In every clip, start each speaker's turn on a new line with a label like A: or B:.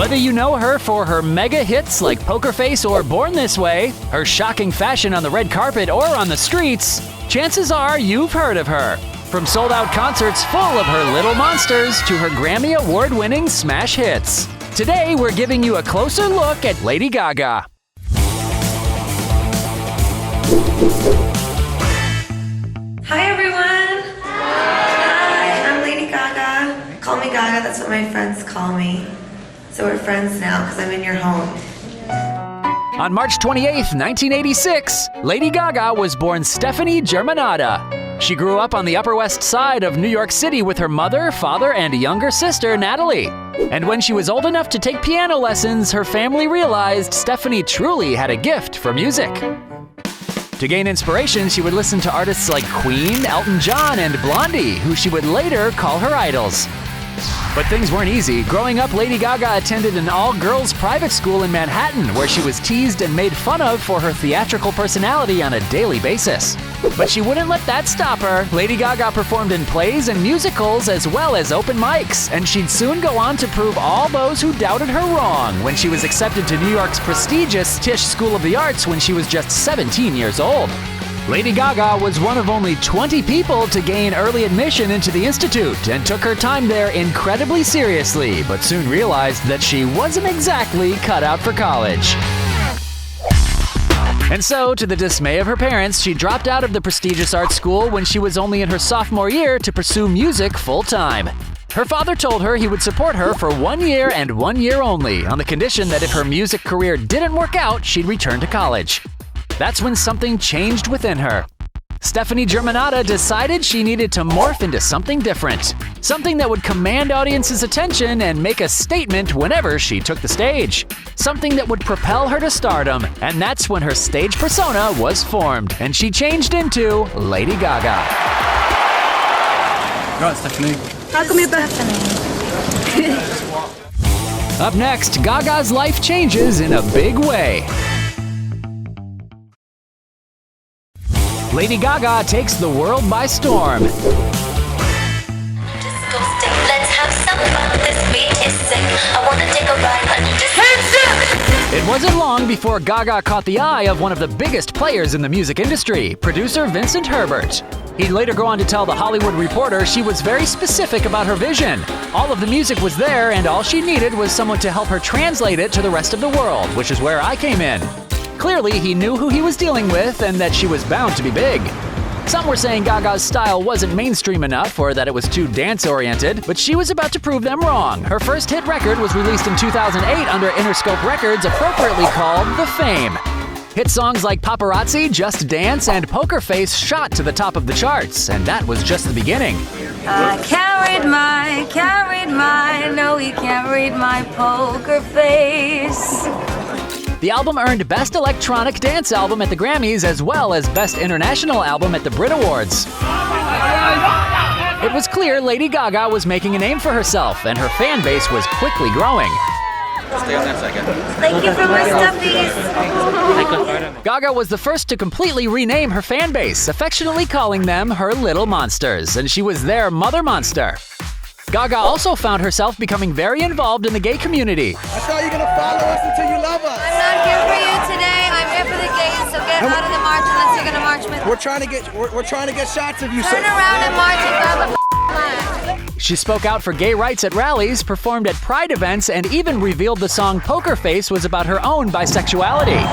A: Whether you know her for her mega hits like Poker Face or Born This Way, her shocking fashion on the red carpet or on the streets, chances are you've heard of her. From sold-out concerts full of her little monsters to her Grammy Award-winning smash hits. Today, we're giving you a closer look at Lady Gaga.
B: Hi everyone! Hi, I'm Lady Gaga. Call me Gaga, that's what my friends call me. So we're friends now because I'm in your home.
A: On March 28, 1986, Lady Gaga was born Stephanie Germanotta. She grew up on the Upper West Side of New York City with her mother, father, and younger sister, Natalie. And when she was old enough to take piano lessons, her family realized Stephanie truly had a gift for music. To gain inspiration, she would listen to artists like Queen, Elton John, and Blondie, who she would later call her idols. But things weren't easy. Growing up, Lady Gaga attended an all-girls private school in Manhattan, where she was teased and made fun of for her theatrical personality on a daily basis. But she wouldn't let that stop her. Lady Gaga performed in plays and musicals as well as open mics, and she'd soon go on to prove all those who doubted her wrong when she was accepted to New York's prestigious Tisch School of the Arts when she was just 17 years old. Lady Gaga was one of only 20 people to gain early admission into the Institute and took her time there incredibly seriously, but soon realized that she wasn't exactly cut out for college. And so, to the dismay of her parents, she dropped out of the prestigious art school when she was only in her sophomore year to pursue music full-time. Her father told her he would support her for 1 year and 1 year only, on the condition that if her music career didn't work out, she'd return to college. That's when something changed within her. Stephanie Germanotta decided she needed to morph into something different. Something that would command audiences' attention and make a statement whenever she took the stage. Something that would propel her to stardom. And that's when her stage persona was formed, and she changed into Lady Gaga.
C: Right, Stephanie.
D: How come you're Bethany?
A: Up next, Gaga's life changes in a big way. Lady Gaga takes the world by storm.
E: Let's have some fun. This beat is sick. I wanna take a ride on this.
A: It wasn't long before Gaga caught the eye of one of the biggest players in the music industry, producer Vincent Herbert. He'd later go on to tell The Hollywood Reporter she was very specific about her vision. All of the music was there, and all she needed was someone to help her translate it to the rest of the world, which is where I came in. Clearly, he knew who he was dealing with and that she was bound to be big. Some were saying Gaga's style wasn't mainstream enough or that it was too dance-oriented, but she was about to prove them wrong. Her first hit record was released in 2008 under Interscope Records, appropriately called The Fame. Hit songs like Paparazzi, Just Dance, and Poker Face shot to the top of the charts, and that was just the beginning.
D: I can't read my, no, you can't read my poker face.
A: The album earned Best Electronic Dance Album at the Grammys as well as Best International Album at the Brit Awards. It was clear Lady Gaga was making a name for herself, and her fan base was quickly growing.
C: Stay on there a second.
D: Thank you for my stuffies.
A: Gaga was the first to completely rename her fan base, affectionately calling them her Little Monsters, and she was their Mother Monster. Gaga also found herself becoming very involved in the gay community.
F: I thought you were going to follow us until you love us.
D: I'm not here for you today. I'm here for the gays, so get out of the march unless you're gonna march with me.
F: We're trying to get shots of you.
D: Turn around and march and grab a flag.
A: She spoke out for gay rights at rallies, performed at pride events, and even revealed the song Poker Face was about her own bisexuality.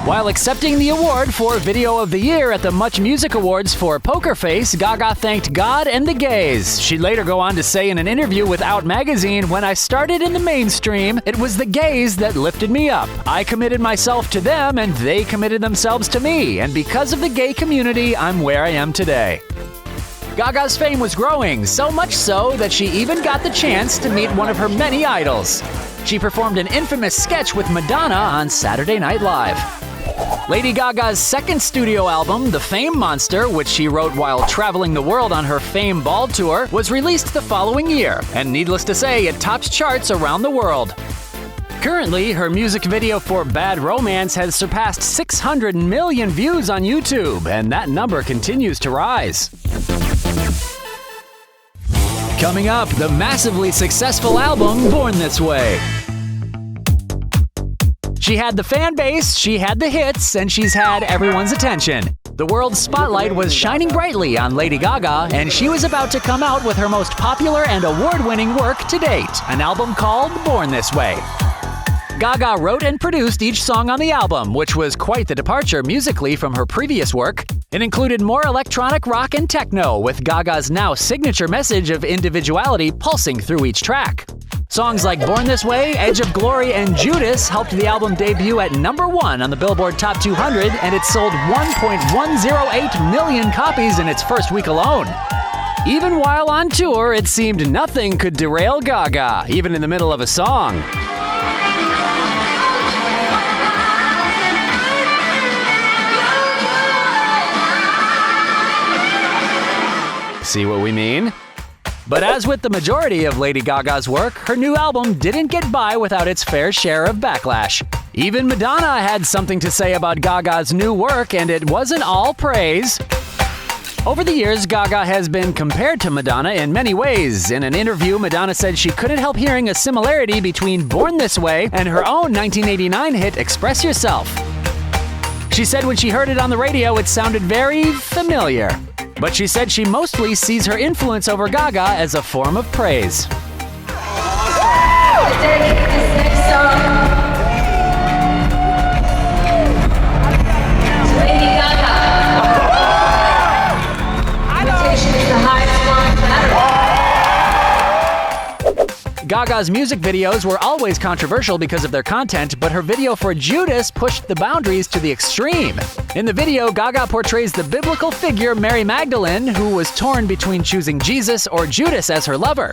A: While accepting the award for Video of the Year at the Much Music Awards for Poker Face, Gaga thanked God and the gays. She'd later go on to say in an interview with Out magazine, "When I started in the mainstream, it was the gays that lifted me up. I committed myself to them and they committed themselves to me. And because of the gay community, I'm where I am today." Gaga's fame was growing, so much so that she even got the chance to meet one of her many idols. She performed an infamous sketch with Madonna on Saturday Night Live. Lady Gaga's second studio album, The Fame Monster, which she wrote while traveling the world on her Fame Ball tour, was released the following year, and needless to say, it tops charts around the world. Currently, her music video for Bad Romance has surpassed 600 million views on YouTube, and that number continues to rise. Coming up, the massively successful album Born This Way. She had the fan base, she had the hits, and she's had everyone's attention. The world's spotlight was shining brightly on Lady Gaga, and she was about to come out with her most popular and award-winning work to date, an album called Born This Way. Gaga wrote and produced each song on the album, which was quite the departure musically from her previous work. It included more electronic rock and techno, with Gaga's now signature message of individuality pulsing through each track. Songs like Born This Way, Edge of Glory, and Judas helped the album debut at #1 on the Billboard Top 200, and it sold 1.108 million copies in its first week alone. Even while on tour, it seemed nothing could derail Gaga, even in the middle of a song. See what we mean? But as with the majority of Lady Gaga's work, her new album didn't get by without its fair share of backlash. Even Madonna had something to say about Gaga's new work, and it wasn't all praise. Over the years, Gaga has been compared to Madonna in many ways. In an interview, Madonna said she couldn't help hearing a similarity between Born This Way and her own 1989 hit Express Yourself. She said when she heard it on the radio, it sounded very familiar. But she said she mostly sees her influence over Gaga as a form of praise. Gaga's music videos were always controversial because of their content, but her video for Judas pushed the boundaries to the extreme. In the video, Gaga portrays the biblical figure Mary Magdalene, who was torn between choosing Jesus or Judas as her lover.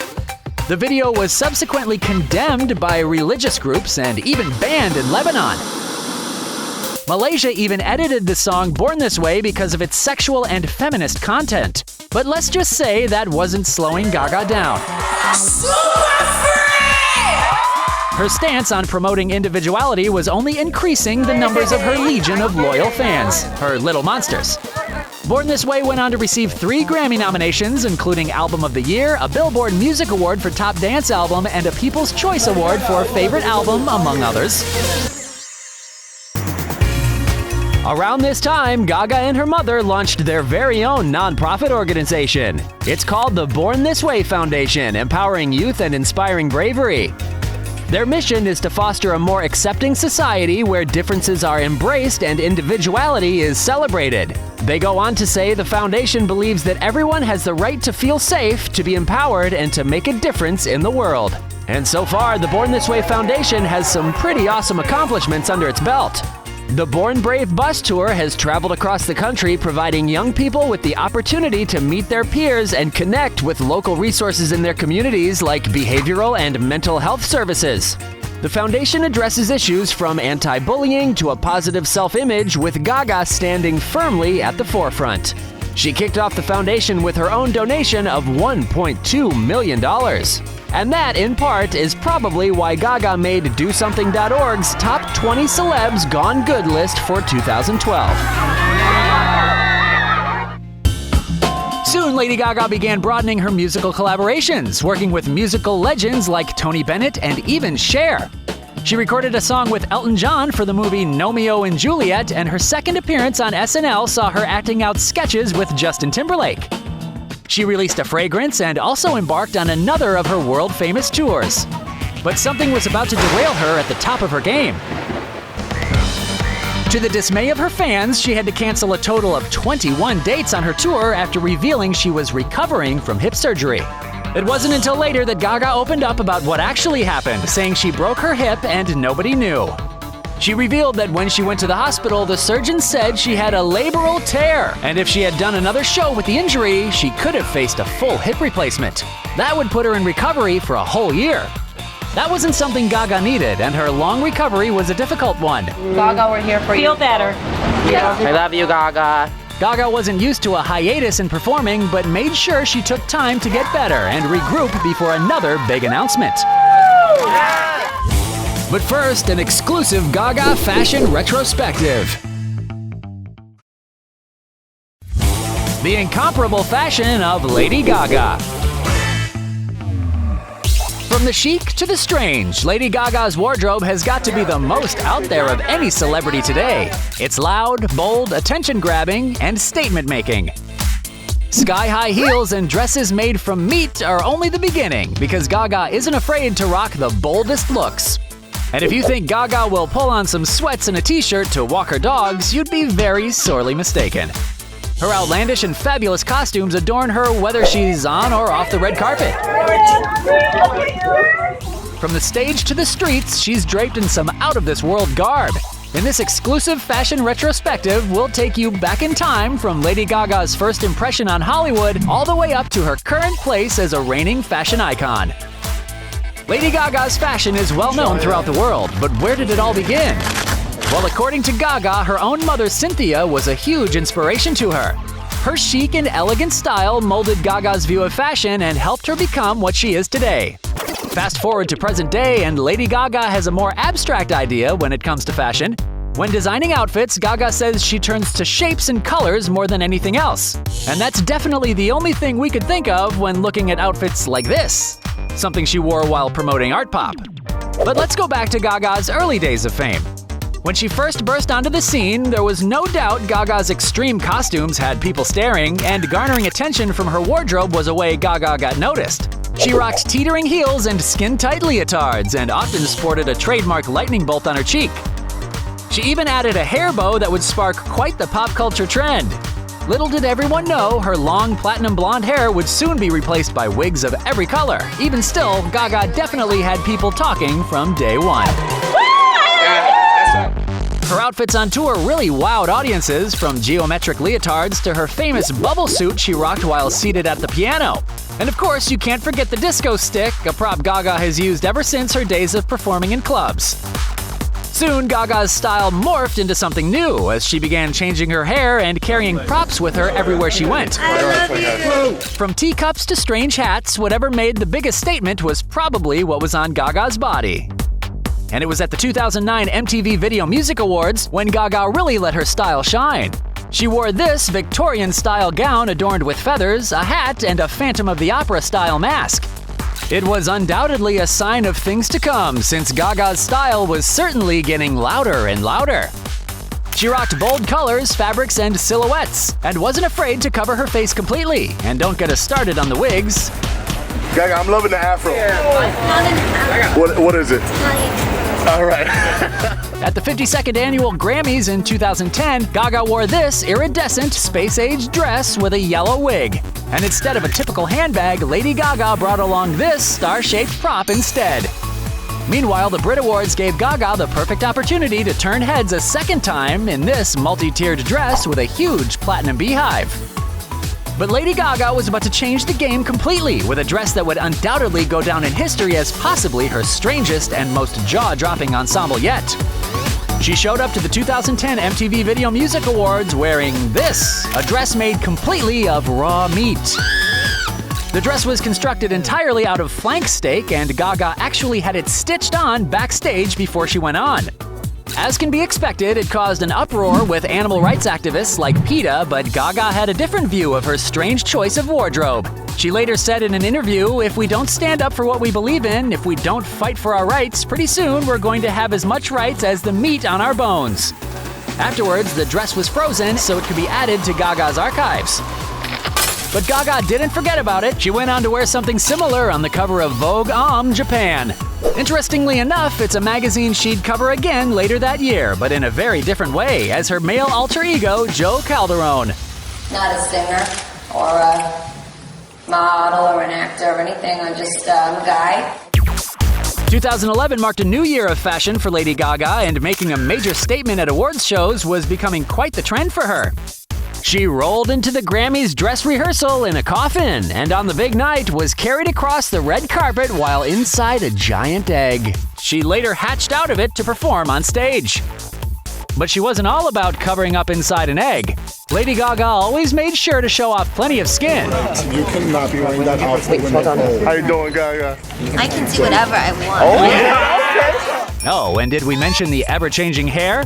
A: The video was subsequently condemned by religious groups and even banned in Lebanon. Malaysia even edited the song Born This Way because of its sexual and feminist content. But let's just say that wasn't slowing Gaga down. Her stance on promoting individuality was only increasing the numbers of her legion of loyal fans, her little monsters. Born This Way went on to receive 3 Grammy nominations, including Album of the Year, a Billboard Music Award for Top Dance Album, and a People's Choice Award for Favorite Album, among others. Around this time, Gaga and her mother launched their very own nonprofit organization. It's called the Born This Way Foundation, empowering youth and inspiring bravery. Their mission is to foster a more accepting society where differences are embraced and individuality is celebrated. They go on to say the foundation believes that everyone has the right to feel safe, to be empowered, and to make a difference in the world. And so far, the Born This Way Foundation has some pretty awesome accomplishments under its belt. The Born Brave bus tour has traveled across the country, providing young people with the opportunity to meet their peers and connect with local resources in their communities like behavioral and mental health services. The foundation addresses issues from anti-bullying to a positive self-image, with Gaga standing firmly at the forefront. She kicked off the foundation with her own donation of $1.2 million. And that, in part, is probably why Gaga made DoSomething.org's Top 20 Celebs Gone Good list for 2012. Soon, Lady Gaga began broadening her musical collaborations, working with musical legends like Tony Bennett and even Cher. She recorded a song with Elton John for the movie Romeo and Juliet, and her second appearance on SNL saw her acting out sketches with Justin Timberlake. She released a fragrance and also embarked on another of her world-famous tours. But something was about to derail her at the top of her game. To the dismay of her fans, she had to cancel a total of 21 dates on her tour after revealing she was recovering from hip surgery. It wasn't until later that Gaga opened up about what actually happened, saying she broke her hip and nobody knew. She revealed that when she went to the hospital, the surgeon said she had a labral tear, and if she had done another show with the injury, she could have faced a full hip replacement. That would put her in recovery for a whole year. That wasn't something Gaga needed, and her long recovery was a difficult one.
G: Gaga, we're here for you. Feel better.
H: I love you, Gaga.
A: Gaga wasn't used to a hiatus in performing, but made sure she took time to get better and regroup before another big announcement. But first, an exclusive Gaga fashion retrospective. The incomparable fashion of Lady Gaga. From the chic to the strange, Lady Gaga's wardrobe has got to be the most out there of any celebrity today. It's loud, bold, attention-grabbing, and statement-making. Sky-high heels and dresses made from meat are only the beginning, because Gaga isn't afraid to rock the boldest looks. And if you think Gaga will pull on some sweats and a t-shirt to walk her dogs, you'd be very sorely mistaken. Her outlandish and fabulous costumes adorn her whether she's on or off the red carpet. From the stage to the streets, she's draped in some out-of-this-world garb. In this exclusive fashion retrospective, we'll take you back in time from Lady Gaga's first impression on Hollywood all the way up to her current place as a reigning fashion icon. Lady Gaga's fashion is well known throughout the world, but where did it all begin? Well, according to Gaga, her own mother Cynthia was a huge inspiration to her. Her chic and elegant style molded Gaga's view of fashion and helped her become what she is today. Fast forward to present day, and Lady Gaga has a more abstract idea when it comes to fashion. When designing outfits, Gaga says she turns to shapes and colors more than anything else. And that's definitely the only thing we could think of when looking at outfits like this. Something she wore while promoting Art Pop. But let's go back to Gaga's early days of fame. When she first burst onto the scene, there was no doubt Gaga's extreme costumes had people staring, and garnering attention from her wardrobe was a way Gaga got noticed. She rocked teetering heels and skin-tight leotards, and often sported a trademark lightning bolt on her cheek. She even added a hair bow that would spark quite the pop culture trend. Little did everyone know, her long platinum blonde hair would soon be replaced by wigs of every color. Even still, Gaga definitely had people talking from day one. Her outfits on tour really wowed audiences, from geometric leotards to her famous bubble suit she rocked while seated at the piano. And of course, you can't forget the disco stick, a prop Gaga has used ever since her days of performing in clubs. Soon, Gaga's style morphed into something new as she began changing her hair and carrying props with her everywhere she went.
B: I love you.
A: From teacups to strange hats, whatever made the biggest statement was probably what was on Gaga's body. And it was at the 2009 MTV Video Music Awards when Gaga really let her style shine. She wore this Victorian-style gown adorned with feathers, a hat, and a Phantom of the Opera-style mask. It was undoubtedly a sign of things to come, since Gaga's style was certainly getting louder and louder. She rocked bold colors, fabrics, and silhouettes, and wasn't afraid to cover her face completely. And don't get us started on the wigs.
I: Gaga, I'm loving the afro. What is it? All right.
A: At the 52nd Annual Grammys in 2010, Gaga wore this iridescent space-age dress with a yellow wig. And instead of a typical handbag, Lady Gaga brought along this star-shaped prop instead. Meanwhile, the Brit Awards gave Gaga the perfect opportunity to turn heads a second time in this multi-tiered dress with a huge platinum beehive. But Lady Gaga was about to change the game completely with a dress that would undoubtedly go down in history as possibly her strangest and most jaw-dropping ensemble yet. She showed up to the 2010 MTV Video Music Awards wearing this, a dress made completely of raw meat. The dress was constructed entirely out of flank steak, and Gaga actually had it stitched on backstage before she went on. As can be expected, it caused an uproar with animal rights activists like PETA, but Gaga had a different view of her strange choice of wardrobe. She later said in an interview, "If we don't stand up for what we believe in, if we don't fight for our rights, pretty soon we're going to have as much rights as the meat on our bones." Afterwards, the dress was frozen so it could be added to Gaga's archives. But Gaga didn't forget about it. She went on to wear something similar on the cover of Vogue Japan. Interestingly enough, it's a magazine she'd cover again later that year, but in a very different way, as her male alter ego, Joe Calderone.
D: Not a singer or a model or an actor or anything. I'm just a guy.
A: 2011 marked a new year of fashion for Lady Gaga, and making a major statement at awards shows was becoming quite the trend for her. She rolled into the Grammys dress rehearsal in a coffin, and on the big night was carried across the red carpet while inside a giant egg. She later hatched out of it to perform on stage. But she wasn't all about covering up inside an egg. Lady Gaga always made sure to show off plenty of skin.
I: You cannot be wearing that outfit. How you doing, Gaga?
D: I can do whatever I want.
I: Oh, yeah, okay.
A: Oh, and did we mention the ever-changing hair?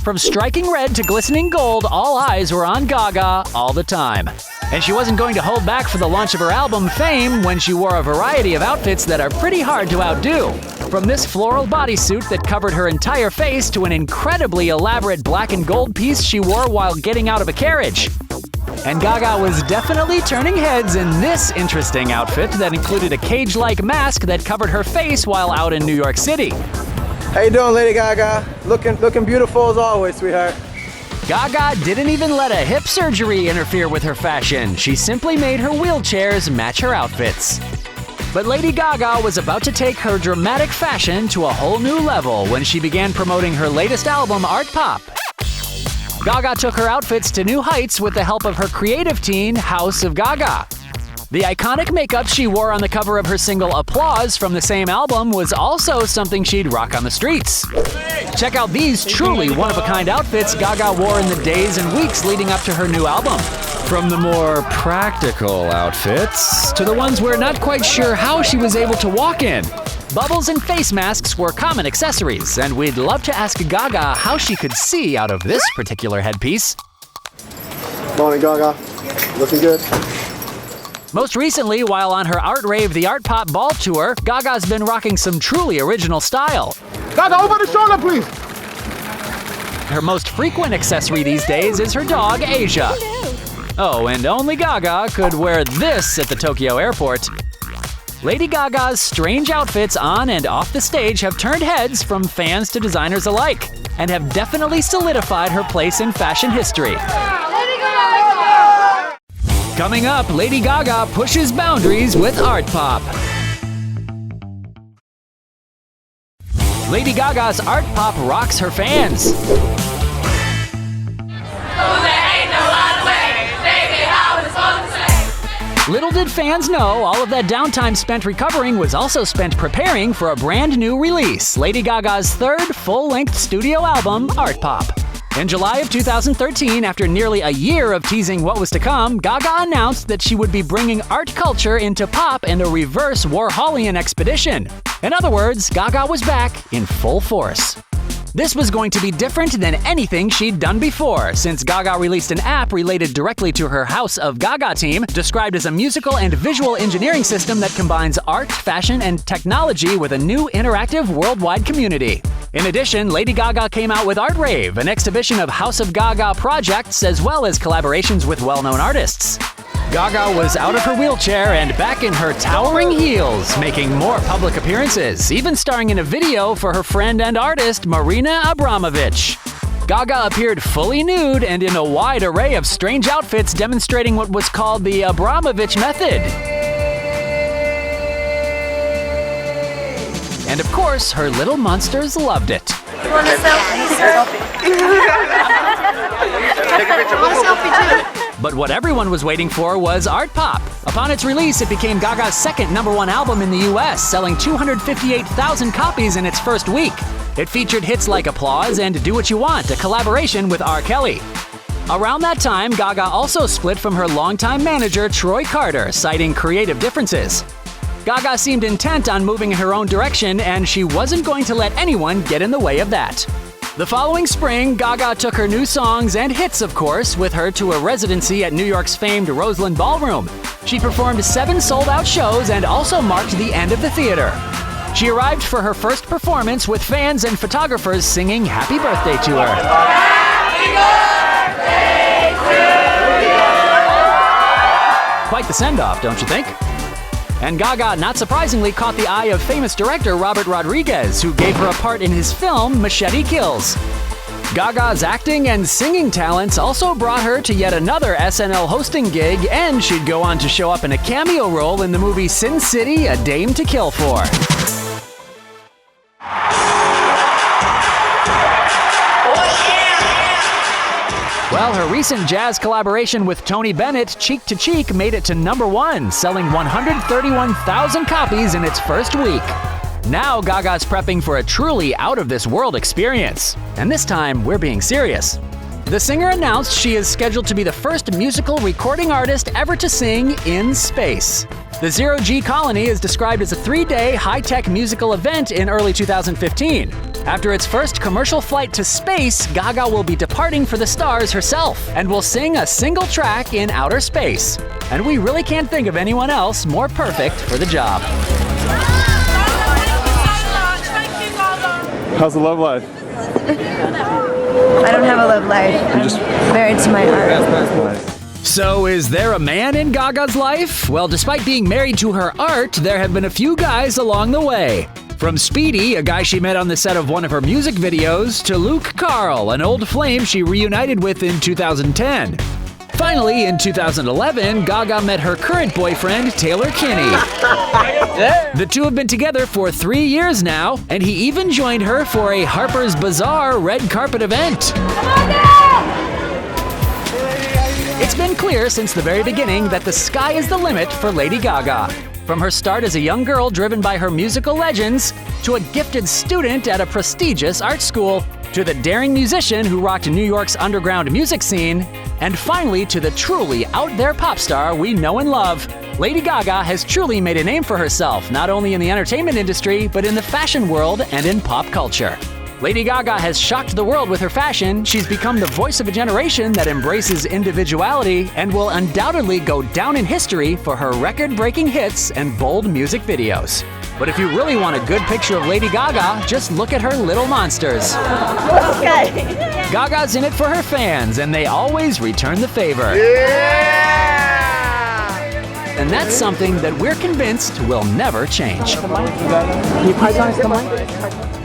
A: From striking red to glistening gold, all eyes were on Gaga all the time. And she wasn't going to hold back for the launch of her album Fame when she wore a variety of outfits that are pretty hard to outdo. From this floral bodysuit that covered her entire face to an incredibly elaborate black and gold piece she wore while getting out of a carriage. And Gaga was definitely turning heads in this interesting outfit that included a cage-like mask that covered her face while out in New York City.
F: How you doing, Lady Gaga? Looking beautiful as always, sweetheart.
A: Gaga didn't even let a hip surgery interfere with her fashion. She simply made her wheelchairs match her outfits. But Lady Gaga was about to take her dramatic fashion to a whole new level when she began promoting her latest album, Art Pop. Gaga took her outfits to new heights with the help of her creative team, House of Gaga. The iconic makeup she wore on the cover of her single Applause from the same album was also something she'd rock on the streets. Check out these truly one-of-a-kind outfits Gaga wore in the days and weeks leading up to her new album. From the more practical outfits to the ones we're not quite sure how she was able to walk in. Bubbles and face masks were common accessories, and we'd love to ask Gaga how she could see out of this particular headpiece.
I: Morning, Gaga. Looking good.
A: Most recently, while on her Art Rave The Art Pop Ball Tour, Gaga's been rocking some truly original style.
I: Gaga, over the shoulder, please.
A: Her most frequent accessory these days is her dog, Asia. Oh, and only Gaga could wear this at the Tokyo airport. Lady Gaga's strange outfits on and off the stage have turned heads from fans to designers alike, and have definitely solidified her place in fashion history. Coming up, Lady Gaga pushes boundaries with Art Pop. Lady Gaga's Art Pop rocks her fans. Little did fans know, all of that downtime spent recovering was also spent preparing for a brand new release, Lady Gaga's third full-length studio album, Art Pop. In July of 2013, after nearly a year of teasing what was to come, Gaga announced that she would be bringing art culture into pop in a reverse Warholian expedition. In other words, Gaga was back in full force. This was going to be different than anything she'd done before, since Gaga released an app related directly to her House of Gaga team, described as a musical and visual engineering system that combines art, fashion, and technology with a new interactive worldwide community. In addition, Lady Gaga came out with Art Rave, an exhibition of House of Gaga projects as well as collaborations with well-known artists. Gaga was out of her wheelchair and back in her towering heels, making more public appearances, even starring in a video for her friend and artist Marina Abramovich. Gaga appeared fully nude and in a wide array of strange outfits demonstrating what was called the Abramovich method. And of course, her little monsters loved it.
D: You want a selfie?
I: Take a picture.
D: I want a selfie too.
A: But what everyone was waiting for was Art Pop. Upon its release, it became Gaga's second #1 album in the US, selling 258,000 copies in its first week. It featured hits like Applause and Do What You Want, a collaboration with R. Kelly. Around that time, Gaga also split from her longtime manager, Troy Carter, citing creative differences. Gaga seemed intent on moving in her own direction, and she wasn't going to let anyone get in the way of that. The following spring, Gaga took her new songs and hits, of course, with her to a residency at New York's famed Roseland Ballroom. She performed 7 sold-out shows and also marked the end of the theater. She arrived for her first performance with fans and photographers singing Happy Birthday to her. Happy birthday to you! Quite the send-off, don't you think? And Gaga, not surprisingly, caught the eye of famous director Robert Rodriguez, who gave her a part in his film Machete Kills. Gaga's acting and singing talents also brought her to yet another SNL hosting gig, and she'd go on to show up in a cameo role in the movie Sin City, A Dame to Kill For. Well, Well, her recent jazz collaboration with Tony Bennett, Cheek to Cheek, made it to #1, selling 131,000 copies in its first week. Now Gaga's prepping for a truly out-of-this-world experience. And this time, we're being serious. The singer announced she is scheduled to be the first musical recording artist ever to sing in space. The Zero-G Colony is described as a 3-day high-tech musical event in early 2015. After its first commercial flight to space, Gaga will be departing for the stars herself and will sing a single track in outer space. And we really can't think of anyone else more perfect for the job.
I: How's the love life?
D: I don't have a love life. I'm just married to my art.
A: So is there a man in Gaga's life? Well, despite being married to her art, there have been a few guys along the way. From Speedy, a guy she met on the set of one of her music videos, to Luke Carl, an old flame she reunited with in 2010. Finally, in 2011, Gaga met her current boyfriend, Taylor Kinney. The two have been together for 3 years now, and he even joined her for a Harper's Bazaar red carpet event. It's been clear since the very beginning that the sky is the limit for Lady Gaga. From her start as a young girl driven by her musical legends, to a gifted student at a prestigious art school, to the daring musician who rocked New York's underground music scene, and finally to the truly out-there pop star we know and love, Lady Gaga has truly made a name for herself, not only in the entertainment industry, but in the fashion world and in pop culture. Lady Gaga has shocked the world with her fashion. She's become the voice of a generation that embraces individuality and will undoubtedly go down in history for her record-breaking hits and bold music videos. But if you really want a good picture of Lady Gaga, just look at her little monsters.
D: Okay.
A: Gaga's in it for her fans, and they always return the favor. And that's something that we're convinced will never change.
F: Can you pipe the mic?